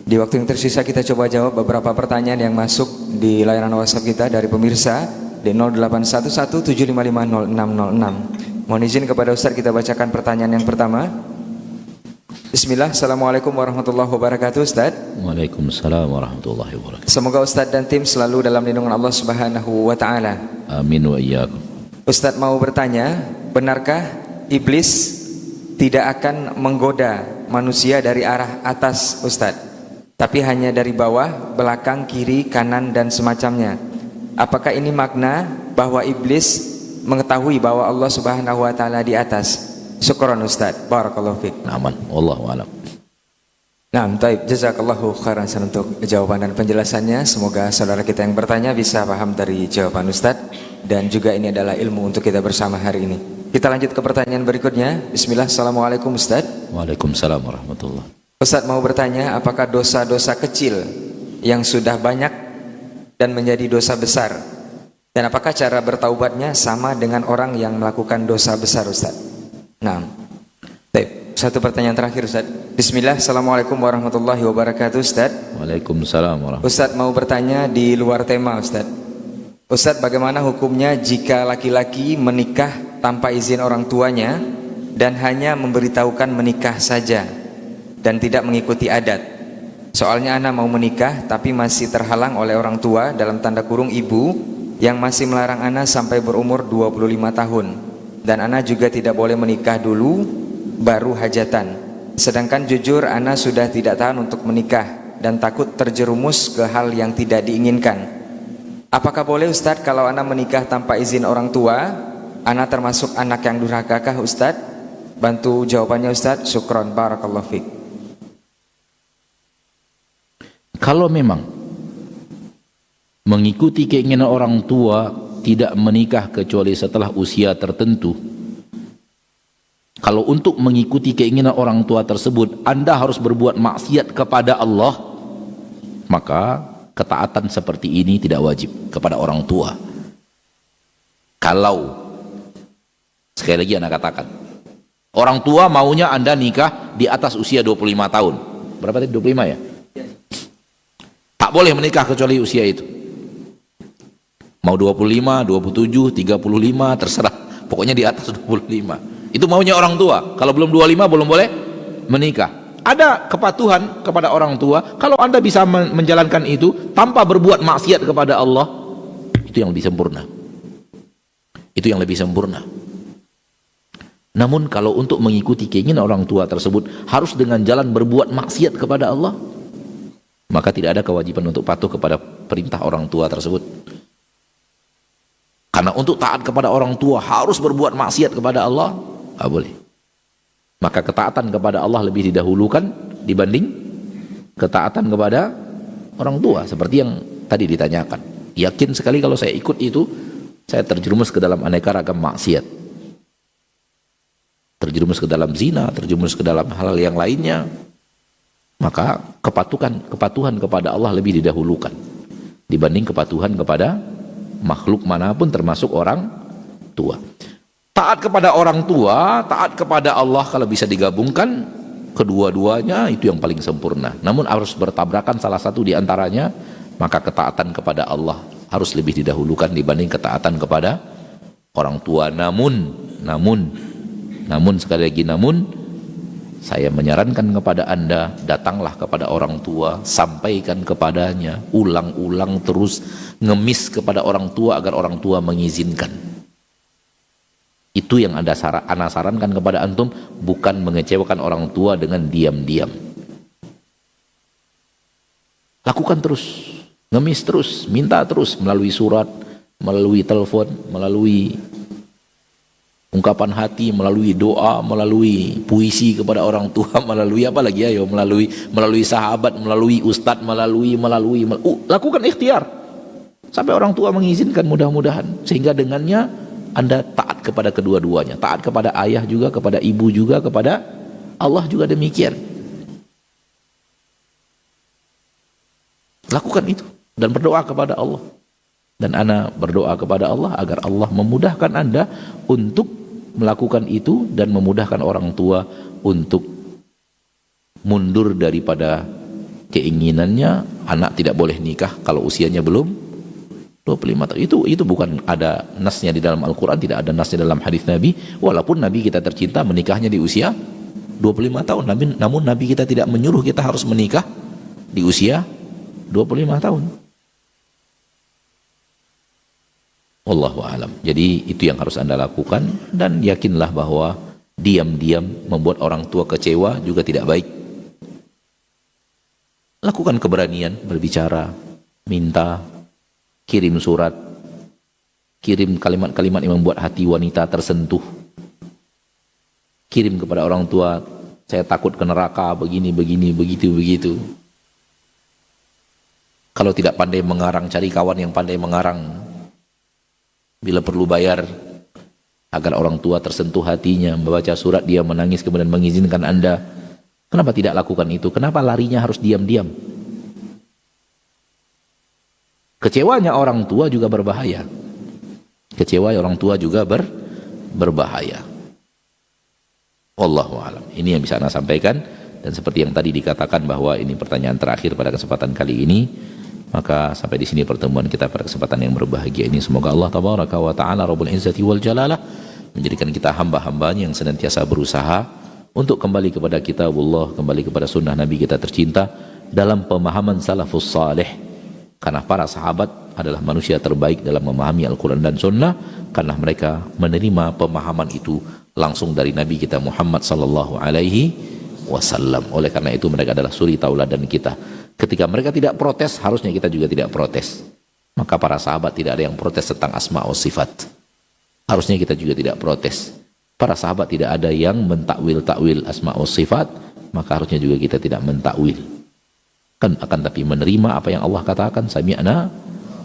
Di waktu yang tersisa kita coba jawab beberapa pertanyaan yang masuk di layanan WhatsApp kita dari pemirsa di 081175500606. Mohon izin kepada Ustaz kita bacakan pertanyaan yang pertama. Bismillah. Assalamualaikum warahmatullahi wabarakatuh Ustaz. Waalaikumsalam warahmatullahi wabarakatuh. Semoga Ustaz dan tim selalu dalam lindungan Allah Subhanahu wa taala. Amin wa iyyakum. Ustaz mau bertanya, benarkah iblis tidak akan menggoda manusia dari arah atas Ustaz, tapi hanya dari bawah, belakang, kiri, kanan dan semacamnya? Apakah ini makna bahwa iblis mengetahui bahwa Allah Subhanahu wa taala di atas? Syukran Ustaz. Barakallahu fiik. Aman. Wallahu a'lam. Nah, baik, jazakallahu khairan untuk jawaban dan penjelasannya. Semoga saudara kita yang bertanya bisa paham dari jawaban Ustaz, dan juga ini adalah ilmu untuk kita bersama hari ini. Kita lanjut ke pertanyaan berikutnya. Bismillah. Assalamualaikum Ustaz. Waalaikumsalam warahmatullahi. Ustaz mau bertanya, apakah dosa-dosa kecil yang sudah banyak dan menjadi dosa besar, dan apakah cara bertaubatnya sama dengan orang yang melakukan dosa besar Ustaz? Nah, baik. Satu pertanyaan terakhir Ustaz. Bismillah. Assalamualaikum warahmatullahi wabarakatuh Ustaz. Waalaikumsalam warahmatullahi. Ustaz mau bertanya di luar tema Ustaz. Ustaz, bagaimana hukumnya jika laki-laki menikah tanpa izin orang tuanya dan hanya memberitahukan menikah saja dan tidak mengikuti adat? Soalnya ana mau menikah tapi masih terhalang oleh orang tua, dalam tanda kurung ibu, yang masih melarang ana sampai berumur 25 tahun. Dan ana juga tidak boleh menikah dulu baru hajatan. Sedangkan jujur ana sudah tidak tahan untuk menikah dan takut terjerumus ke hal yang tidak diinginkan. Apakah boleh Ustadz kalau ana menikah tanpa izin orang tua? Ana termasuk anak yang durhakakah Ustadz? Bantu jawabannya Ustadz. Syukron. Barakallahu fiik. Kalau memang mengikuti keinginan orang tua, tidak menikah kecuali setelah usia tertentu, kalau untuk mengikuti keinginan orang tua tersebut Anda harus berbuat maksiat kepada Allah, maka ketaatan seperti ini tidak wajib kepada orang tua. Kalau, sekali lagi Anda katakan, orang tua maunya Anda nikah di atas usia 25 tahun. Berapa tadi? 25 ya? Tak boleh menikah kecuali usia itu. Mau 25, 27, 35, terserah. Pokoknya di atas 25. Itu maunya orang tua. Kalau belum 25 belum boleh menikah. Ada kepatuhan kepada orang tua. Kalau Anda bisa menjalankan itu tanpa berbuat maksiat kepada Allah, itu yang lebih sempurna. Itu yang lebih sempurna. Namun kalau untuk mengikuti keinginan orang tua tersebut harus dengan jalan berbuat maksiat kepada Allah, maka tidak ada kewajiban untuk patuh kepada perintah orang tua tersebut. Karena untuk taat kepada orang tua harus berbuat maksiat kepada Allah, tidak boleh. Maka ketaatan kepada Allah lebih didahulukan dibanding ketaatan kepada orang tua. Seperti yang tadi ditanyakan. Yakin sekali kalau saya ikut itu, saya terjerumus ke dalam aneka ragam maksiat. Terjerumus ke dalam zina, terjerumus ke dalam hal yang lainnya. Maka kepatuhan kepada Allah lebih didahulukan dibanding kepatuhan kepada makhluk manapun termasuk orang tua. Taat kepada orang tua, taat kepada Allah kalau bisa digabungkan kedua-duanya itu yang paling sempurna. Namun harus bertabrakan salah satu di antaranya, maka ketaatan kepada Allah harus lebih didahulukan dibanding ketaatan kepada orang tua. Namun sekali lagi saya menyarankan kepada Anda, datanglah kepada orang tua, sampaikan kepadanya, ulang-ulang terus, ngemis kepada orang tua agar orang tua mengizinkan. Itu yang Anda sarankan kepada antum, bukan mengecewakan orang tua dengan diam-diam. Lakukan terus, ngemis terus, minta terus melalui surat, melalui telepon, melalui ungkapan hati, melalui doa, melalui puisi kepada orang tua, melalui apa lagi ya, melalui sahabat, melalui ustadz, lakukan ikhtiar sampai orang tua mengizinkan, mudah-mudahan, sehingga dengannya Anda taat kepada kedua-duanya, taat kepada ayah juga, kepada ibu juga, kepada Allah juga demikian. Lakukan itu dan berdoa kepada Allah. Dan ana berdoa kepada Allah agar Allah memudahkan Anda untuk melakukan itu dan memudahkan orang tua untuk mundur daripada keinginannya anak tidak boleh nikah kalau usianya belum 25 tahun. Itu bukan ada nasnya di dalam Al-Quran, tidak ada nasnya dalam hadis Nabi. Walaupun Nabi kita tercinta menikahnya di usia 25 tahun, namun Nabi kita tidak menyuruh kita harus menikah di usia 25 tahun. Wallahu a'lam. Jadi itu yang harus Anda lakukan, dan yakinlah bahwa diam-diam membuat orang tua kecewa juga tidak baik. Lakukan keberanian berbicara, minta, kirim surat, kirim kalimat-kalimat yang membuat hati wanita tersentuh. Kirim kepada orang tua, saya takut ke neraka, begini, begitu. Kalau tidak pandai mengarang, cari kawan yang pandai mengarang. Bila perlu bayar, agar orang tua tersentuh hatinya, membaca surat dia menangis kemudian mengizinkan Anda. Kenapa tidak lakukan itu? Kenapa larinya harus diam-diam? Kecewanya orang tua juga berbahaya. Kecewa orang tua juga berbahaya. Wallahu a'lam. Ini yang bisa Anda sampaikan, dan seperti yang tadi dikatakan bahwa ini pertanyaan terakhir pada kesempatan kali ini, maka sampai di sini pertemuan kita pada kesempatan yang berbahagia ini. Semoga Allah tabaraka wa taala Rabbul Izzati wal Jalalah menjadikan kita hamba-hambanya yang senantiasa berusaha untuk kembali kepada kitabullah, kembali kepada sunnah Nabi kita tercinta dalam pemahaman salafus salih. Karena para sahabat adalah manusia terbaik dalam memahami Al-Quran dan Sunnah, karena mereka menerima pemahaman itu langsung dari Nabi kita Muhammad sallallahu alaihi wasallam. Oleh karena itu mereka adalah suri tauladan kita. Ketika mereka tidak protes, harusnya kita juga tidak protes. Maka para sahabat tidak ada yang protes tentang asma wa sifat. Harusnya kita juga tidak protes. Para sahabat tidak ada yang mentakwil-takwil asma wa sifat, maka harusnya juga kita tidak mentakwil. Akan tapi menerima apa yang Allah katakan, sami'na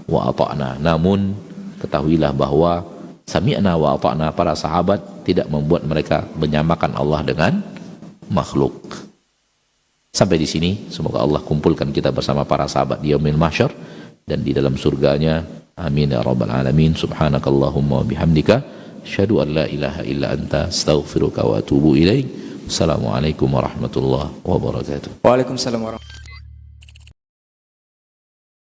wa ata'na. Namun ketahuilah bahwa sami'na wa ata'na para sahabat tidak membuat mereka menyamakan Allah dengan makhluk. Sampai di sini, semoga Allah kumpulkan kita bersama para sahabat di yaumil mahsyar dan di dalam surganya. Amin ya rabbal alamin. Subhanakallahumma wa bihamdika asyhadu an la ilaha illa anta astaghfiruka wa atubu ilaik. Assalamualaikum warahmatullahi wabarakatuh. Waalaikumsalam warahmatullahi wabarakatuh.